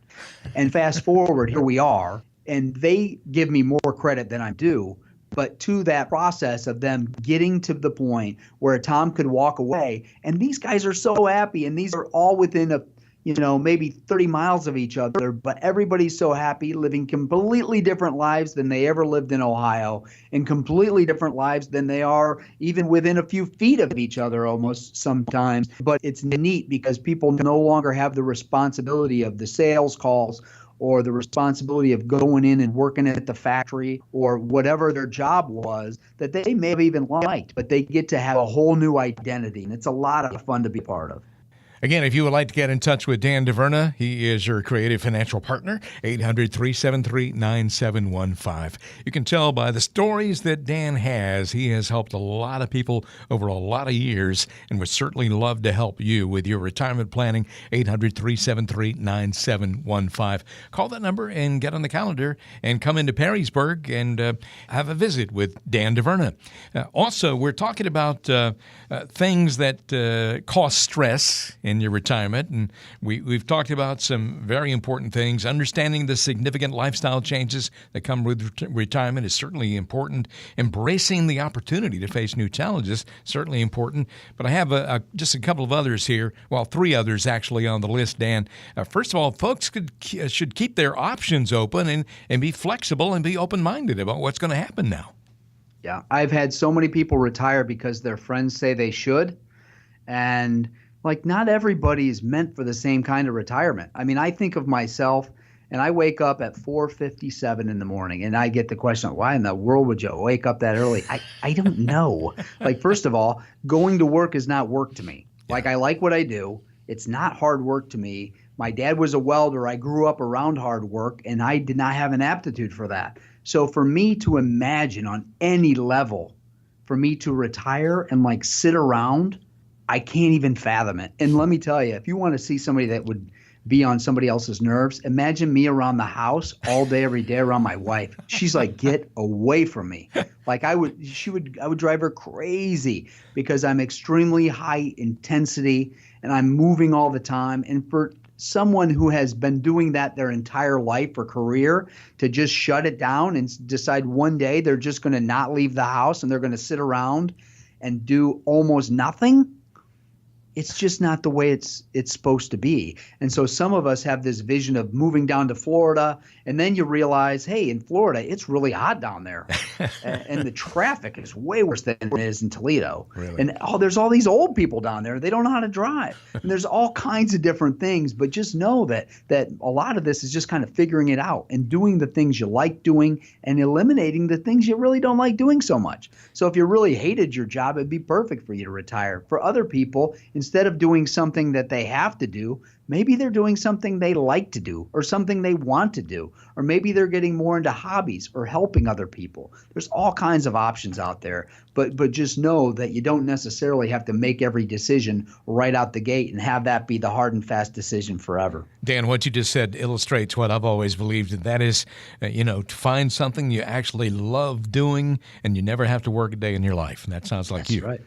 And fast forward, here we are. And they give me more credit than I do. But to that process of them getting to the point where Tom could walk away, and these guys are so happy, and these are all within maybe 30 miles of each other, but everybody's so happy, living completely different lives than they ever lived in Ohio, and completely different lives than they are even within a few feet of each other almost sometimes. But it's neat because people no longer have the responsibility of the sales calls or the responsibility of going in and working at the factory or whatever their job was that they may have even liked, but they get to have a whole new identity. And it's a lot of fun to be part of. Again, if you would like to get in touch with Dan DeVerna, he is your creative financial partner, 800-373-9715. You can tell by the stories that Dan has, he has helped a lot of people over a lot of years and would certainly love to help you with your retirement planning, 800-373-9715. Call that number and get on the calendar and come into Perrysburg and have a visit with Dan DeVerna. Also, we're talking about things that cause stress in your retirement, and we've talked about some very important things. Understanding the significant lifestyle changes that come with retirement is certainly important. Embracing the opportunity to face new challenges, certainly important. But I have just a couple of others here, well, 3 others actually on the list, Dan. First of all, folks should keep their options open and be flexible and be open-minded about what's going to happen now. Yeah, I've had so many people retire because their friends say they should. And not everybody is meant for the same kind of retirement. I mean, I think of myself and I wake up at 4:57 in the morning and I get the question, why in the world would you wake up that early? I don't know. First of all, going to work is not work to me. I like what I do. It's not hard work to me. My dad was a welder. I grew up around hard work and I did not have an aptitude for that. So for me to imagine on any level, for me to retire and sit around, I can't even fathom it. And let me tell you, if you want to see somebody that would be on somebody else's nerves, imagine me around the house all day, every day around my wife. She's like, get away from me. I would drive her crazy because I'm extremely high intensity and I'm moving all the time. And for someone who has been doing that their entire life or career to just shut it down and decide one day they're just going to not leave the house and they're going to sit around and do almost nothing, it's just not the way it's supposed to be. And so some of us have this vision of moving down to Florida, and then you realize, hey, in Florida, it's really hot down there. and the traffic is way worse than it is in Toledo. Really? And there's all these old people down there. They don't know how to drive. And there's all kinds of different things. But just know that a lot of this is just kind of figuring it out and doing the things you like doing and eliminating the things you really don't like doing so much. So if you really hated your job, it'd be perfect for you to retire. For other people, instead of doing something that they have to do, maybe they're doing something they like to do or something they want to do, or maybe they're getting more into hobbies or helping other people. There's all kinds of options out there, but just know that you don't necessarily have to make every decision right out the gate and have that be the hard and fast decision forever. Dan, what you just said illustrates what I've always believed, and that is, to find something you actually love doing and you never have to work a day in your life. And that sounds like you. That's right.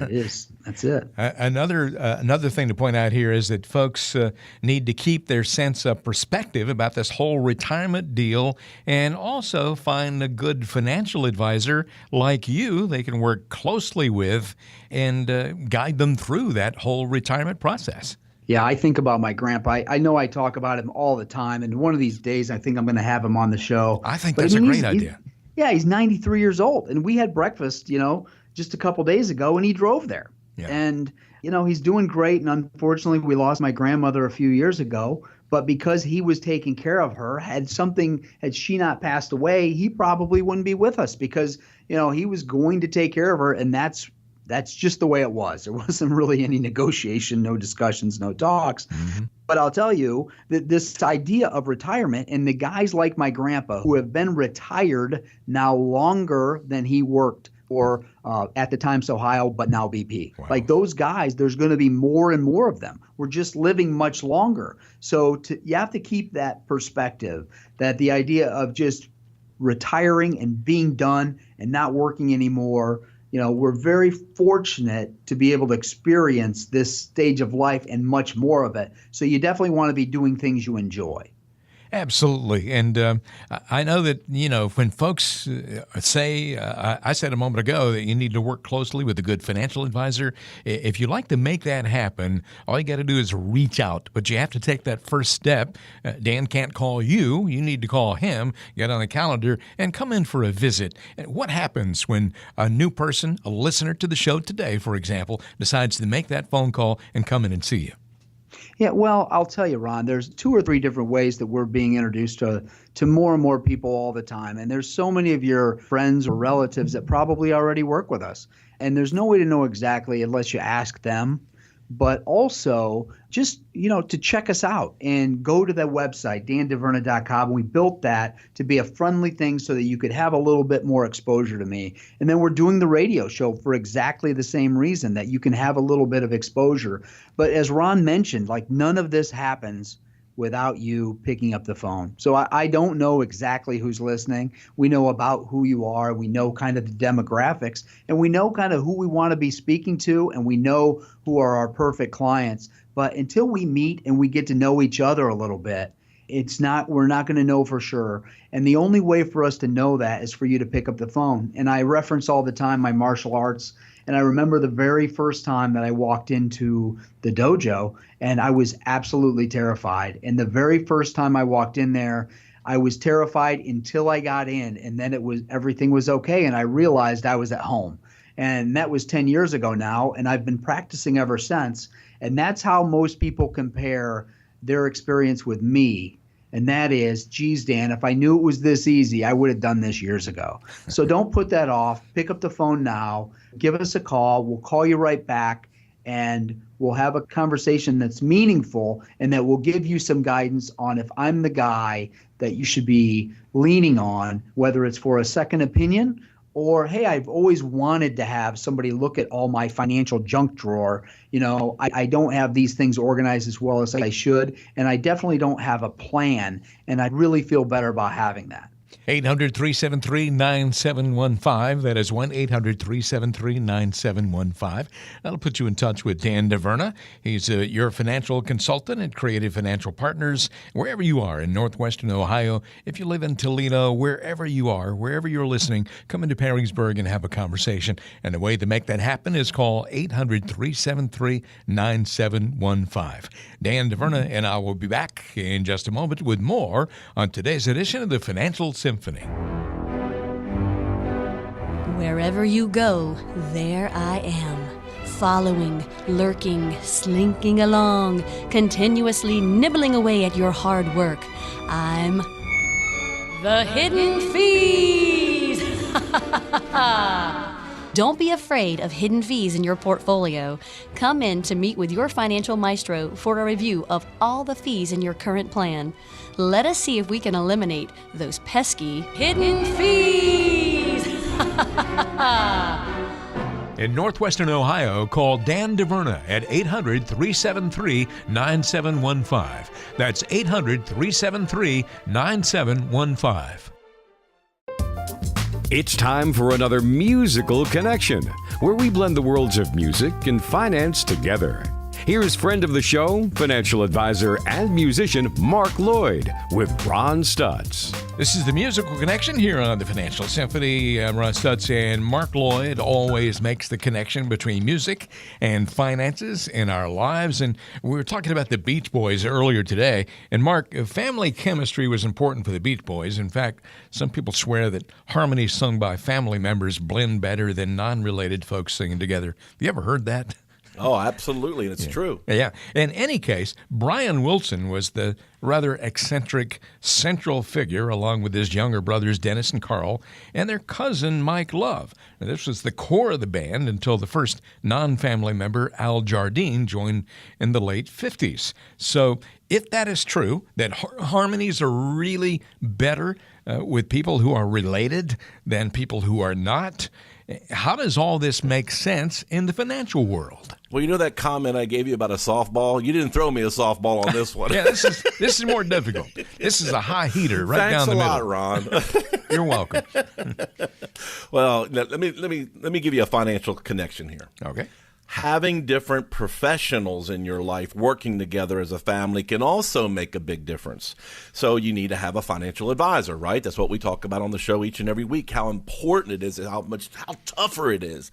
It is. That's it. Another thing to point out here is that folks need to keep their sense of perspective about this whole retirement deal and also find a good financial advisor like you they can work closely with and guide them through that whole retirement process. Yeah, I think about my grandpa. I know I talk about him all the time, and one of these days I think I'm going to have him on the show. I think that's a great idea. He's 93 years old, and we had breakfast, just a couple days ago, and he drove there. Yeah. And, he's doing great, and unfortunately we lost my grandmother a few years ago, but because he was taking care of her, had she not passed away, he probably wouldn't be with us because, he was going to take care of her, and that's just the way it was. There wasn't really any negotiation, no discussions, no talks. Mm-hmm. But I'll tell you that this idea of retirement and the guys like my grandpa who have been retired now longer than he worked for at the time Ohio, but now BP. Wow. Those guys, there's going to be more and more of them. We're just living much longer. So you have to keep that perspective, that the idea of just retiring and being done and not working anymore. We're very fortunate to be able to experience this stage of life and much more of it. So you definitely want to be doing things you enjoy. Absolutely. And I know that, when folks say, I said a moment ago that you need to work closely with a good financial advisor. If you'd like to make that happen, all you got to do is reach out. But you have to take that first step. Dan can't call you. You need to call him, get on the calendar, and come in for a visit. And what happens when a new person, a listener to the show today, for example, decides to make that phone call and come in and see you? Yeah, well, I'll tell you, Ron, there's 2 or 3 different ways that we're being introduced to more and more people all the time. And there's so many of your friends or relatives that probably already work with us. And there's no way to know exactly unless you ask them. but also just, to check us out and go to that website, DanDeVerna.com. We built that to be a friendly thing so that you could have a little bit more exposure to me. And then we're doing the radio show for exactly the same reason, that you can have a little bit of exposure. But as Ron mentioned, like, none of this happens without you picking up the phone. So I don't know exactly who's listening. We know about who you are. We know kind of the demographics, and we know kind of who we want to be speaking to, and we know who are our perfect clients. But until we meet and we get to know each other a little bit, we're not going to know for sure. And the only way for us to know that is for you to pick up the phone. And I reference all the time my martial arts. And I remember the very first time that I walked into the dojo, and I was absolutely terrified. And the very first time I walked in there, I was terrified until I got in, and then everything was okay, and I realized I was at home. And that was 10 years ago now, and I've been practicing ever since. And that's how most people compare their experience with me. And that is, geez, Dan, if I knew it was this easy, I would have done this years ago. So don't put that off. Pick up the phone now. Give us a call. We'll call you right back, and we'll have a conversation that's meaningful and that will give you some guidance on if I'm the guy that you should be leaning on, whether it's for a second opinion or, hey, I've always wanted to have somebody look at all my financial junk drawer. I don't have these things organized as well as I should, and I definitely don't have a plan, and I really feel better about having that. 800-373-9715. That is 1-800-373-9715. That'll put you in touch with Dan DeVerna. He's your financial consultant at Creative Financial Partners. Wherever you are in Northwestern Ohio, if you live in Toledo, wherever you are, wherever you're listening, come into Perrysburg and have a conversation. And the way to make that happen is call 800-373-9715. Dan DeVerna and I will be back in just a moment with more on today's edition of the Financial Symphony. Wherever you go, there I am. Following, lurking, slinking along, continuously nibbling away at your hard work. I'm the Hidden Fees! Don't be afraid of hidden fees in your portfolio. Come in to meet with your financial maestro for a review of all the fees in your current plan. Let us see if we can eliminate those pesky hidden fees. In Northwestern Ohio, call Dan DeVerna at 800-373-9715. That's 800-373-9715. It's time for another musical connection, where we blend the worlds of music and finance together. Here's friend of the show, financial advisor and musician Mark Lloyd with Ron Stutz. This is the Musical Connection here on the Financial Symphony. Ron Stutz and Mark Lloyd always makes the connection between music and finances in our lives. And we were talking about the Beach Boys earlier today. And Mark, family chemistry was important for the Beach Boys. In fact, some people swear that harmonies sung by family members blend better than non-related folks singing together. Have you ever heard that? Oh, absolutely, and it's true. Yeah. In any case, Brian Wilson was the rather eccentric central figure, along with his younger brothers Dennis and Carl, and their cousin Mike Love. Now, this was the core of the band until the first non-family member, Al Jardine, joined in the late 50s. So if that is true, that harmonies are really better with people who are related than people who are not, how does all this make sense in the financial world? Well, you know that comment I gave you about a softball? You didn't throw me a softball on this one. Yeah, this is more difficult. This is a high heater right down the middle. Thanks a lot, Ron. You're welcome. Well, let me give you a financial connection here. Okay. Having different professionals in your life working together as a family can also make a big difference. So you need to have a financial advisor, right? That's what we talk about on the show each and every week, how important it is, how tougher it is,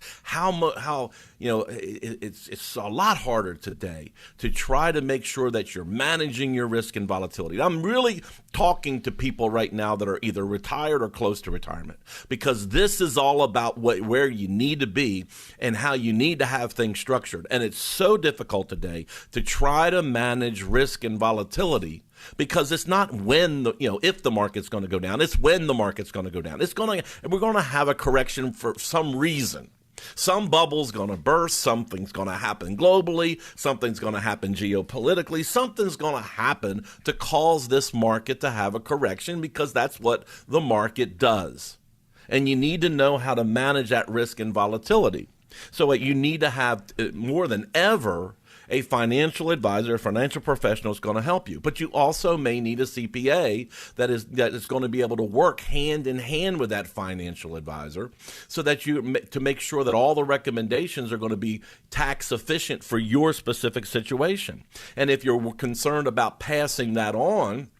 it's a lot harder today to try to make sure that you're managing your risk and volatility. I'm really talking to people right now that are either retired or close to retirement, because this is all about where you need to be and how you need to have things structured. And it's so difficult today to try to manage risk and volatility, because it's not if the market's going to go down, it's when the market's going to go down. We're going to have a correction for some reason. Some bubble's going to burst, something's going to happen globally, something's going to happen geopolitically, something's going to happen to cause this market to have a correction, because that's what the market does. And you need to know how to manage that risk and volatility. So you need to have, more than ever, a financial advisor, a financial professional is going to help you. But you also may need a CPA that is going to be able to work hand in hand with that financial advisor, so that to make sure that all the recommendations are going to be tax efficient for your specific situation. And if you're concerned about passing that on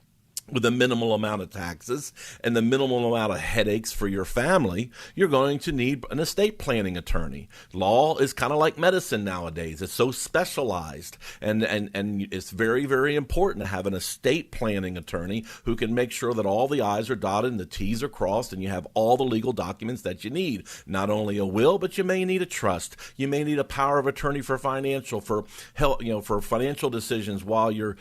with a minimal amount of taxes and the minimal amount of headaches for your family, you're going to need an estate planning attorney. Law is kind of like medicine nowadays. It's so specialized, and it's very, very important to have an estate planning attorney who can make sure that all the I's are dotted and the T's are crossed, and you have all the legal documents that you need. Not only a will, but you may need a trust. You may need a power of attorney for for help, for financial decisions while you're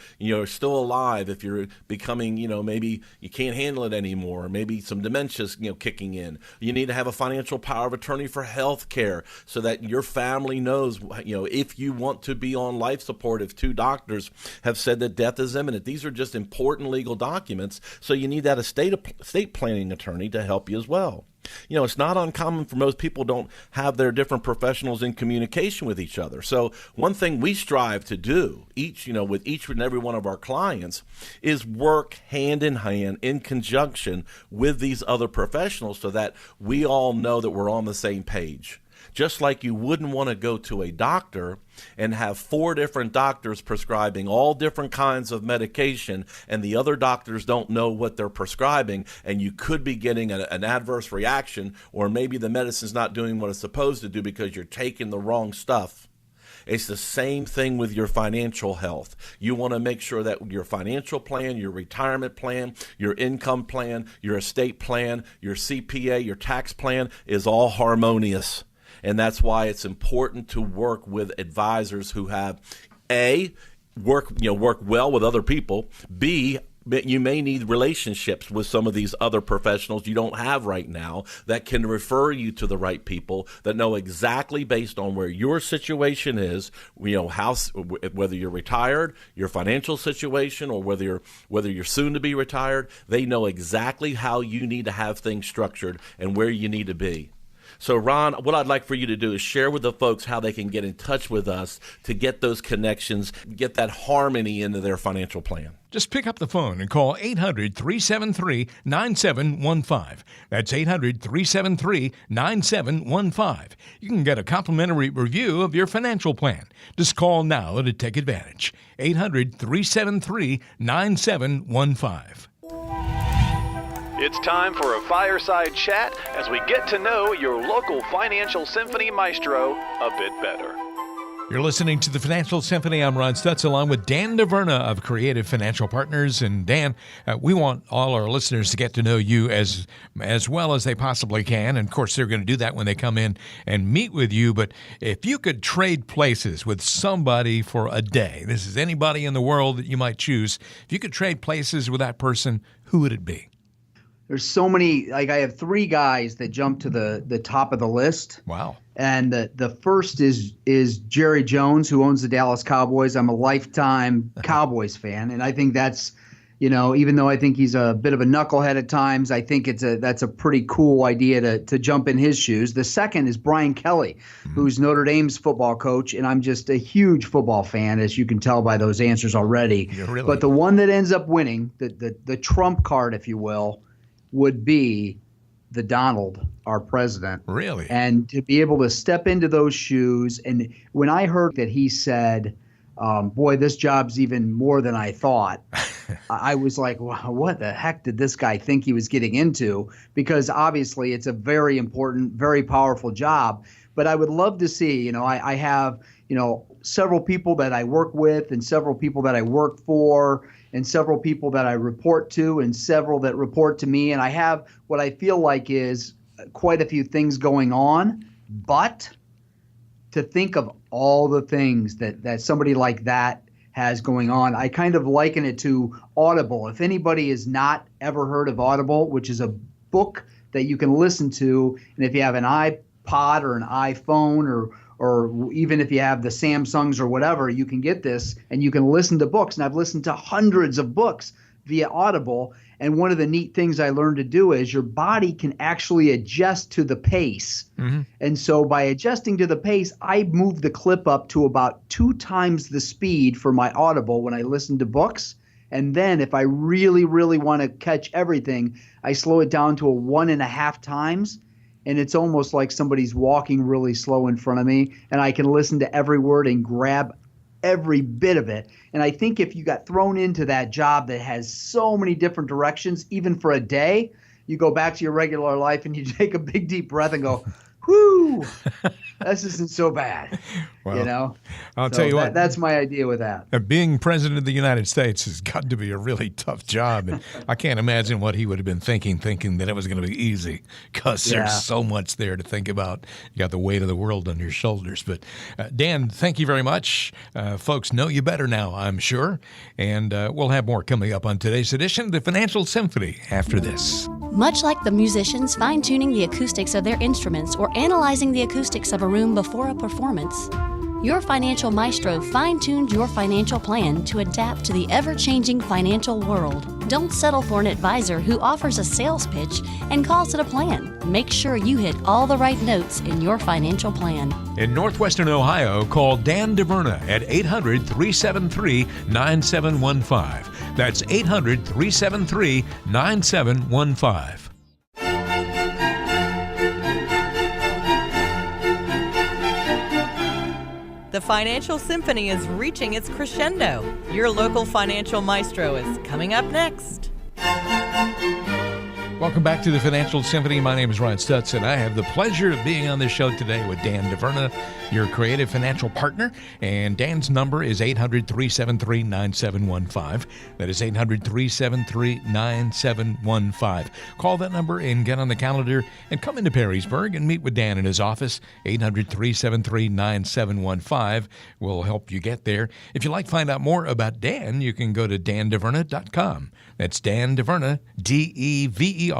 still alive. If you're becoming, maybe you can't handle it anymore, or maybe some dementia's, kicking in. You need to have a financial power of attorney for health care, so that your family knows, if you want to be on life support, if 2 doctors have said that death is imminent. These are just important legal documents. So you need that estate planning attorney to help you as well. It's not uncommon for most people don't have their different professionals in communication with each other. So one thing we strive to do with each and every one of our clients is work hand in hand in conjunction with these other professionals, so that we all know that we're on the same page. Just like you wouldn't want to go to a doctor and have 4 different doctors prescribing all different kinds of medication, and the other doctors don't know what they're prescribing, and you could be getting an adverse reaction, or maybe the medicine's not doing what it's supposed to do because you're taking the wrong stuff. It's the same thing with your financial health. You want to make sure that your financial plan, your retirement plan, your income plan, your estate plan, your CPA, your tax plan is all harmonious. And that's why it's important to work with advisors who have work well with other people. B, you may need relationships with some of these other professionals you don't have right now that can refer you to the right people that know exactly, based on where your situation is, whether you're retired, your financial situation, or whether you're soon to be retired. They know exactly how you need to have things structured and where you need to be. So, Ron, what I'd like for you to do is share with the folks how they can get in touch with us to get those connections, get that harmony into their financial plan. Just pick up the phone and call 800-373-9715. That's 800-373-9715. You can get a complimentary review of your financial plan. Just call now to take advantage. 800-373-9715. It's time for a fireside chat as we get to know your local Financial Symphony maestro a bit better. You're listening to the Financial Symphony. I'm Ron Stutz, along with Dan DeVerna of Creative Financial Partners. And Dan, we want all our listeners to get to know you as well as they possibly can. And of course, they're going to do that when they come in and meet with you. But if you could trade places with somebody for a day, this is anybody in the world that you might choose. If you could trade places with that person, who would it be? There's so many, I have 3 guys that jump to the top of the list. Wow. And the first is Jerry Jones, who owns the Dallas Cowboys. I'm a lifetime Cowboys fan, and I think that's, even though I think he's a bit of a knucklehead at times, I think that's a pretty cool idea to jump in his shoes. The second is Brian Kelly, who's Notre Dame's football coach, and I'm just a huge football fan, as you can tell by those answers already. Really? But the one that ends up winning, the trump card, if you will, would be the Donald, our president. Really? And to be able to step into those shoes. And when I heard that he said, boy, this job's even more than I thought, I was like, wow, what the heck did this guy think he was getting into? Because obviously it's a very important, very powerful job. But I would love to see, I have, several people that I work with and several people that I work for and several people that I report to and several that report to me. And I have what I feel like is quite a few things going on. But to think of all the things that somebody like that has going on, I kind of liken it to Audible. If anybody has not ever heard of Audible, which is a book that you can listen to, and if you have an iPod Pod or an iPhone or even if you have the Samsungs or whatever, you can get this and you can listen to books. And I've listened to hundreds of books via Audible. And one of the neat things I learned to do is your body can actually adjust to the pace. Mm-hmm. And so by adjusting to the pace, I move the clip up to about 2 times the speed for my Audible when I listen to books. And then if I really, really want to catch everything, I slow it down to a 1.5 times. And it's almost like somebody's walking really slow in front of me, and I can listen to every word and grab every bit of it. And I think if you got thrown into that job that has so many different directions, even for a day, you go back to your regular life and you take a big deep breath and go, whoo, this isn't so bad. Well, I'll tell you what. That's my idea with that. Being president of the United States has got to be a really tough job. And I can't imagine what he would have been thinking that it was going to be easy, because there's so much there to think about. You got the weight of the world on your shoulders. But Dan, thank you very much. Folks know you better now, I'm sure. And we'll have more coming up on today's edition of the Financial Symphony after this. Much like the musicians fine-tuning the acoustics of their instruments or analyzing the acoustics of a room before a performance, your financial maestro fine-tuned your financial plan to adapt to the ever-changing financial world. Don't settle for an advisor who offers a sales pitch and calls it a plan. Make sure you hit all the right notes in your financial plan. In Northwestern Ohio, call Dan DeVerna at 800-373-9715. That's 800-373-9715. The Financial Symphony is reaching its crescendo. Your local financial maestro is coming up next. Welcome back to the Financial Symphony. My name is Ron Stutz, and I have the pleasure of being on this show today with Dan DeVerna, your creative financial partner. And Dan's number is 800-373-9715. That is 800-373-9715. Call that number and get on the calendar and come into Perrysburg and meet with Dan in his office. 800-373-9715 will help you get there. If you'd like to find out more about Dan, you can go to dandeverna.com. That's Dan DeVerna, DeVerna.com.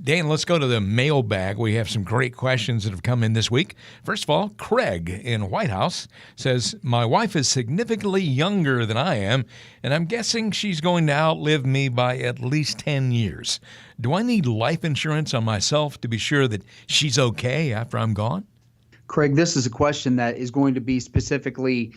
Dan, let's go to the mailbag. We have some great questions that have come in this week. First of all, Craig in White House says, my wife is significantly younger than I am, and I'm guessing she's going to outlive me by at least 10 years. Do I need life insurance on myself to be sure that she's okay after I'm gone? Craig, this is a question that is going to be specifically,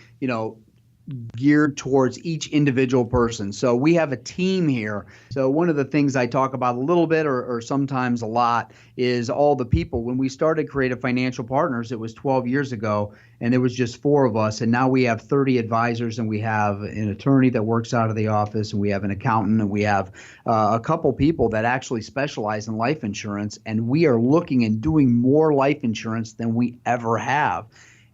geared towards each individual person. So we have a team here. So one of the things I talk about a little bit or sometimes a lot is all the people. When we started Creative Financial Partners, it was 12 years ago, and there was just 4 of us. And now we have 30 advisors, and we have an attorney that works out of the office, and we have an accountant, and we have a couple people that actually specialize in life insurance. And we are looking and doing more life insurance than we ever have.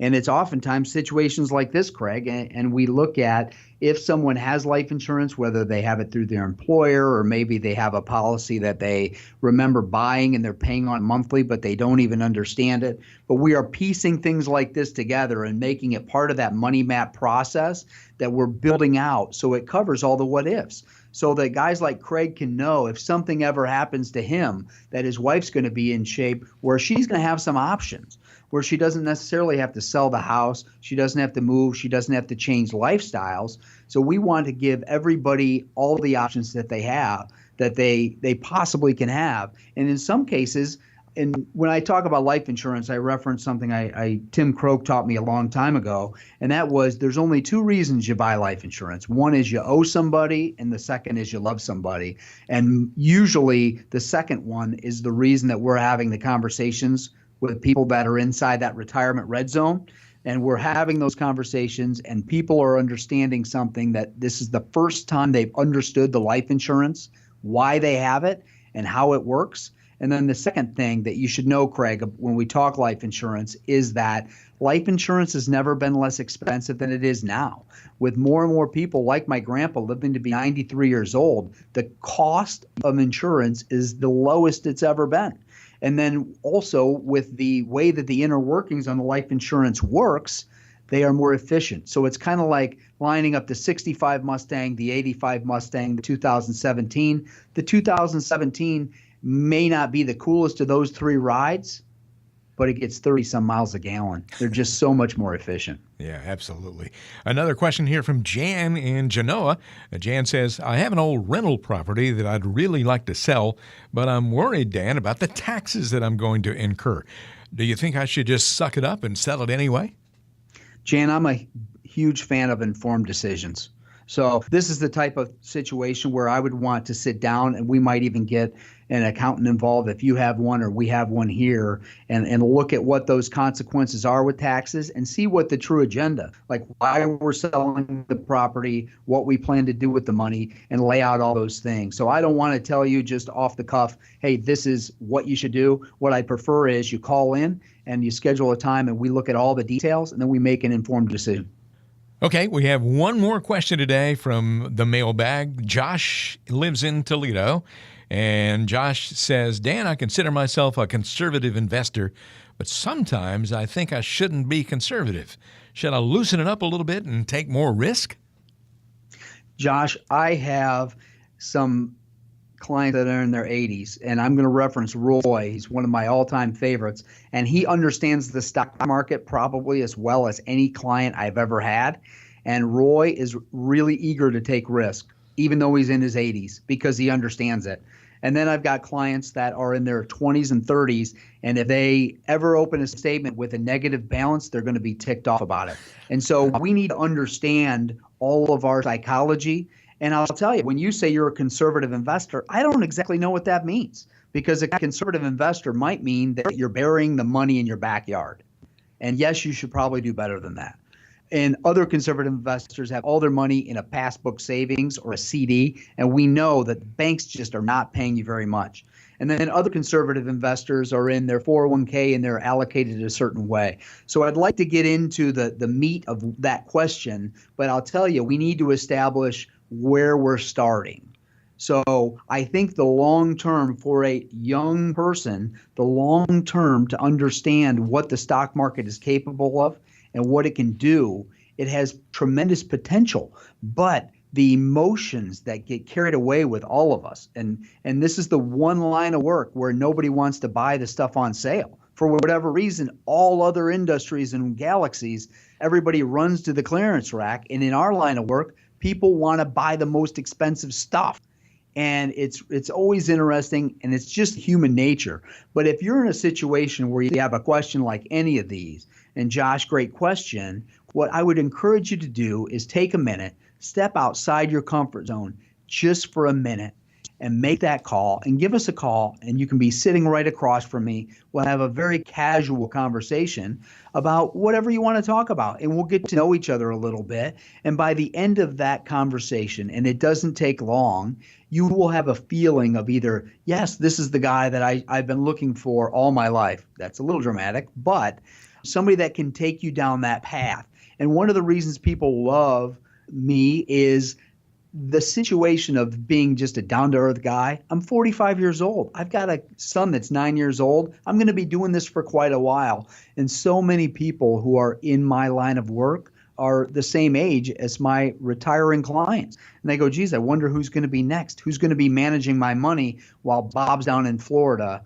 And it's oftentimes situations like this, Craig, and we look at if someone has life insurance, whether they have it through their employer or maybe they have a policy that they remember buying and they're paying on monthly, but they don't even understand it. But we are piecing things like this together and making it part of that money map process that we're building out so it covers all the what ifs. So that guys like Craig can know if something ever happens to him, that his wife's going to be in shape where she's going to have some options, where she doesn't necessarily have to sell the house, she doesn't have to move, she doesn't have to change lifestyles. So we want to give everybody all the options that they have, that they possibly can have. And in some cases, and when I talk about life insurance, I reference something Tim Croak taught me a long time ago, and that was there's only 2 reasons you buy life insurance. One is you owe somebody, and the second is you love somebody. And usually the second one is the reason that we're having the conversations with people that are inside that retirement red zone. And we're having those conversations, and people are understanding something, that this is the first time they've understood the life insurance, why they have it, and how it works. And then the second thing that you should know, Craig, when we talk life insurance is that life insurance has never been less expensive than it is now. With more and more people like my grandpa living to be 93 years old, the cost of insurance is the lowest it's ever been. And then also with the way that the inner workings on the life insurance works, they are more efficient. So it's kind of like lining up the 65 Mustang, the 85 Mustang, the 2017. The 2017 may not be the coolest of those 3 rides, but it gets 30 some miles a gallon. They're just so much more efficient. Yeah, absolutely. Another question here from Jan in Genoa. Jan says, I have an old rental property that I'd really like to sell, but I'm worried, Dan, about the taxes that I'm going to incur. Do you think I should just suck it up and sell it anyway? Jan, I'm a huge fan of informed decisions. So this is the type of situation where I would want to sit down, and we might even get an accountant involved if you have one or we have one here, and look at what those consequences are with taxes and see what the true agenda, like why we're selling the property, what we plan to do with the money, and lay out all those things. So I don't want to tell you just off the cuff, hey, this is what you should do. What I prefer is you call in and you schedule a time and we look at all the details and then we make an informed decision. Okay, we have one more question today from the mailbag. Josh lives in Toledo, and Josh says, Dan, I consider myself a conservative investor, but sometimes I think I shouldn't be conservative. Should I loosen it up a little bit and take more risk? Josh, I have some clients that are in their 80s, and I'm going to reference Roy. He's one of my all-time favorites, and he understands the stock market probably as well as any client I've ever had. And Roy is really eager to take risk, even though he's in his 80s, because he understands it. And then I've got clients that are in their 20s and 30s, and if they ever open a statement with a negative balance, they're going to be ticked off about it. And so we need to understand all of our psychology. And I'll tell you, when you say you're a conservative investor, I don't exactly know what that means, because a conservative investor might mean that you're burying the money in your backyard. And yes, you should probably do better than that. And other conservative investors have all their money in a passbook savings or a CD, and we know that banks just are not paying you very much. And then other conservative investors are in their 401k and they're allocated a certain way. So I'd like to get into the meat of that question, but I'll tell you, we need to establish where we're starting. So I think the long term for a young person, the long term to understand what the stock market is capable of and what it can do, it has tremendous potential. But the emotions that get carried away with all of us, and this is the one line of work where nobody wants to buy the stuff on sale. For whatever reason, all other industries and galaxies, everybody runs to the clearance rack. And in our line of work, people want to buy the most expensive stuff. And it's always interesting, and it's just human nature. But if you're in a situation where you have a question like any of these, and Josh, great question, what I would encourage you to do is take a minute, step outside your comfort zone just for a minute, and make that call and give us a call. And you can be sitting right across from me. We'll have a very casual conversation about whatever you want to talk about, and we'll get to know each other a little bit. And by the end of that conversation, and it doesn't take long, you will have a feeling of either, yes, this is the guy that I've been looking for all my life. That's a little dramatic, but somebody that can take you down that path. And one of the reasons people love me is the situation of being just a down-to-earth guy. I'm 45 years old. I've got a son that's 9 years old. I'm going to be doing this for quite a while. And so many people who are in my line of work are the same age as my retiring clients. And they go, geez, I wonder who's going to be next. Who's going to be managing my money while Bob's down in Florida,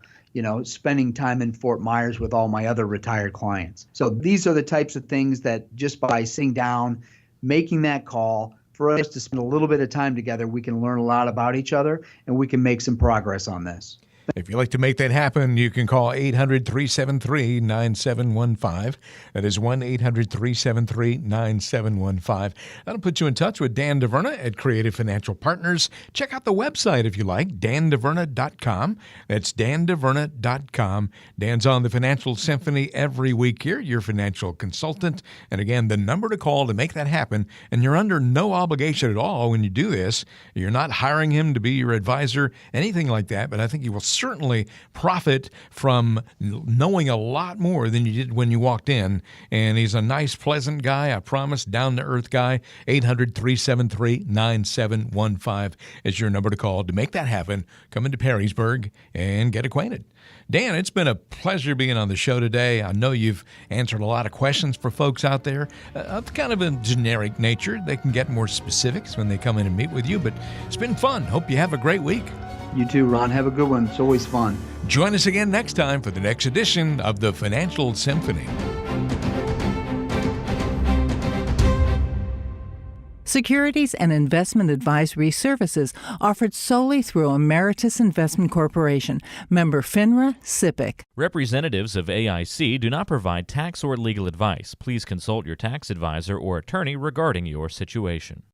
spending time in Fort Myers with all my other retired clients. So these are the types of things that just by sitting down, making that call, for us to spend a little bit of time together, we can learn a lot about each other and we can make some progress on this. If you'd like to make that happen, you can call 800-373-9715. That is 1-800-373-9715. That'll put you in touch with Dan DeVerna at Creative Financial Partners. Check out the website if you like, dandeverna.com. That's dandeverna.com. Dan's on the Financial Symphony every week here, your financial consultant. And again, the number to call to make that happen, and you're under no obligation at all when you do this. You're not hiring him to be your advisor, anything like that, but I think you will certainly profit from knowing a lot more than you did when you walked in. And he's a nice, pleasant guy, I promise, down-to-earth guy. 800-373-9715 is your number to call to make that happen. Come into Perrysburg and get acquainted. Dan, it's been a pleasure being on the show today. I know you've answered a lot of questions for folks out there of kind of a generic nature. They can get more specifics when they come in and meet with you, but it's been fun. Hope you have a great week. You too, Ron. Have a good one. It's always fun. Join us again next time for the next edition of the Financial Symphony. Securities and investment advisory services offered solely through Emeritus Investment Corporation, member FINRA, SIPC. Representatives of AIC do not provide tax or legal advice. Please consult your tax advisor or attorney regarding your situation.